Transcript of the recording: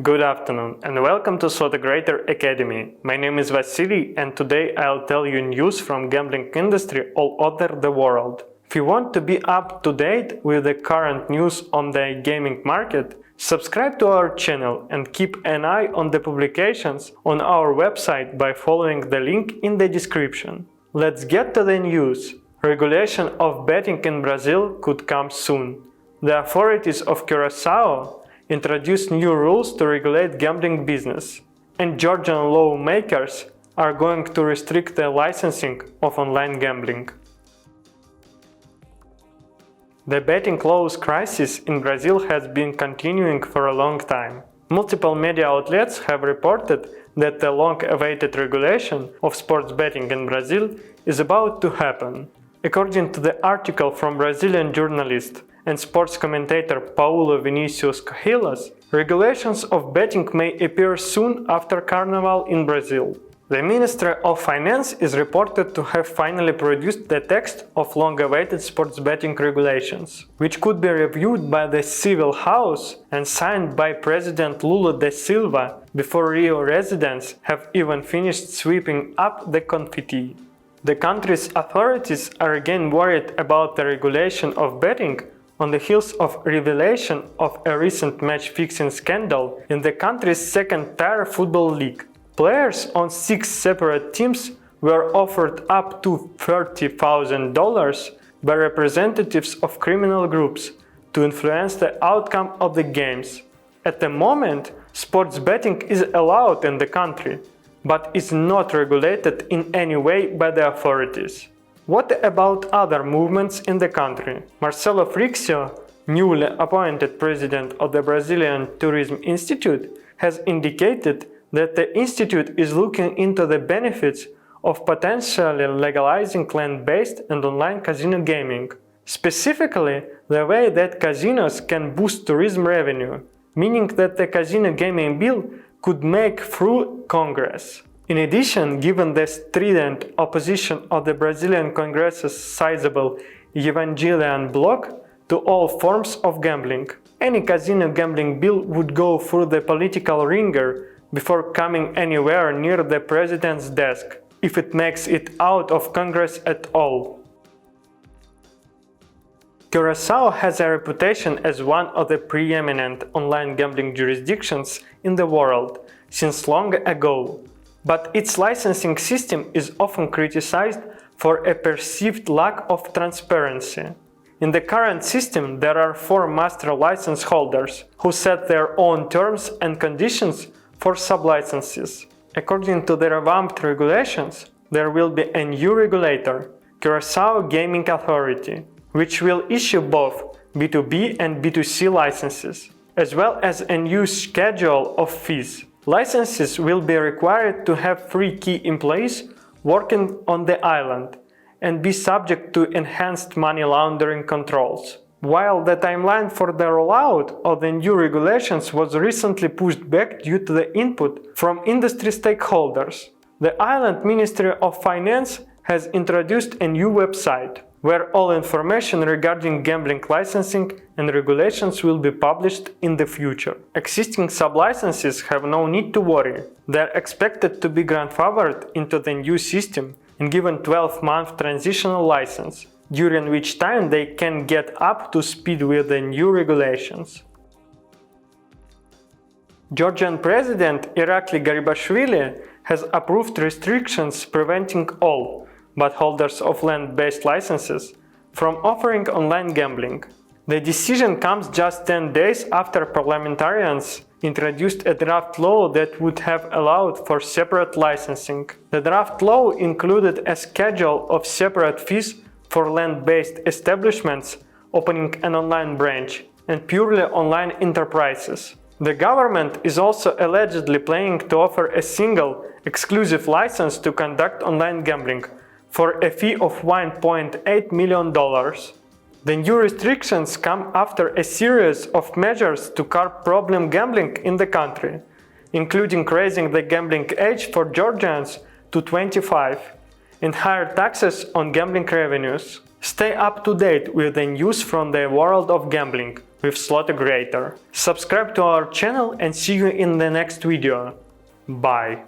Good afternoon and welcome to Slotegrator Academy. My name is Vasily and today I'll tell you news from gambling industry all over the world. If you want to be up to date with the current news on the gaming market, subscribe to our channel and keep an eye on the publications on our website by following the link in the description. Let's get to the news. Regulation of betting in Brazil could come soon. The authorities of Curacao introduced new rules to regulate gambling business, and Georgian lawmakers are going to restrict the licensing of online gambling. The betting laws crisis in Brazil has been continuing for a long time. Multiple media outlets have reported that the long-awaited regulation of sports betting in Brazil is about to happen. According to the article from Brazilian journalist and sports commentator Paulo Vinicius Coelhas, regulations of betting may appear soon after Carnival in Brazil. The Ministry of Finance is reported to have finally produced the text of long-awaited sports betting regulations, which could be reviewed by the Civil House and signed by President Lula da Silva before Rio residents have even finished sweeping up the confetti. The country's authorities are again worried about the regulation of betting on the heels of revelation of a recent match-fixing scandal in the country's second-tier football league. Players on 6 separate teams were offered up to $30,000 by representatives of criminal groups to influence the outcome of the games. At the moment, sports betting is allowed in the country, but is not regulated in any way by the authorities. What about other movements in the country? Marcelo Freixo, newly appointed president of the Brazilian Tourism Institute, has indicated that the institute is looking into the benefits of potentially legalizing land-based and online casino gaming, specifically the way that casinos can boost tourism revenue, meaning that the casino gaming bill could make through Congress. In addition, given the strident opposition of the Brazilian Congress's sizable Evangelian bloc to all forms of gambling, any casino gambling bill would go through the political ringer before coming anywhere near the president's desk, if it makes it out of Congress at all. Curacao has a reputation as one of the preeminent online gambling jurisdictions in the world since long ago, but its licensing system is often criticized for a perceived lack of transparency. In the current system, there are 4 master license holders who set their own terms and conditions for sublicenses. According to the revamped regulations, there will be a new regulator, Curacao Gaming Authority, which will issue both B2B and B2C licenses, as well as a new schedule of fees. Licenses will be required to have 3 key employees working on the island and be subject to enhanced money laundering controls. While the timeline for the rollout of the new regulations was recently pushed back due to the input from industry stakeholders, the Island Ministry of Finance has introduced a new website, where all information regarding gambling licensing and regulations will be published in the future. Existing sublicenses have no need to worry. They are expected to be grandfathered into the new system and given 12-month transitional license, during which time they can get up to speed with the new regulations. Georgian President Irakli Garibashvili has approved restrictions preventing all but holders of land-based licenses from offering online gambling. The decision comes just 10 days after parliamentarians introduced a draft law that would have allowed for separate licensing. The draft law included a schedule of separate fees for land-based establishments opening an online branch and purely online enterprises. The government is also allegedly planning to offer a single, exclusive license to conduct online gambling for a fee of $1.8 million. The new restrictions come after a series of measures to curb problem gambling in the country, including raising the gambling age for Georgians to 25 and higher taxes on gambling revenues. Stay up to date with the news from the world of gambling with Slotegrator. Subscribe to our channel and see you in the next video. Bye!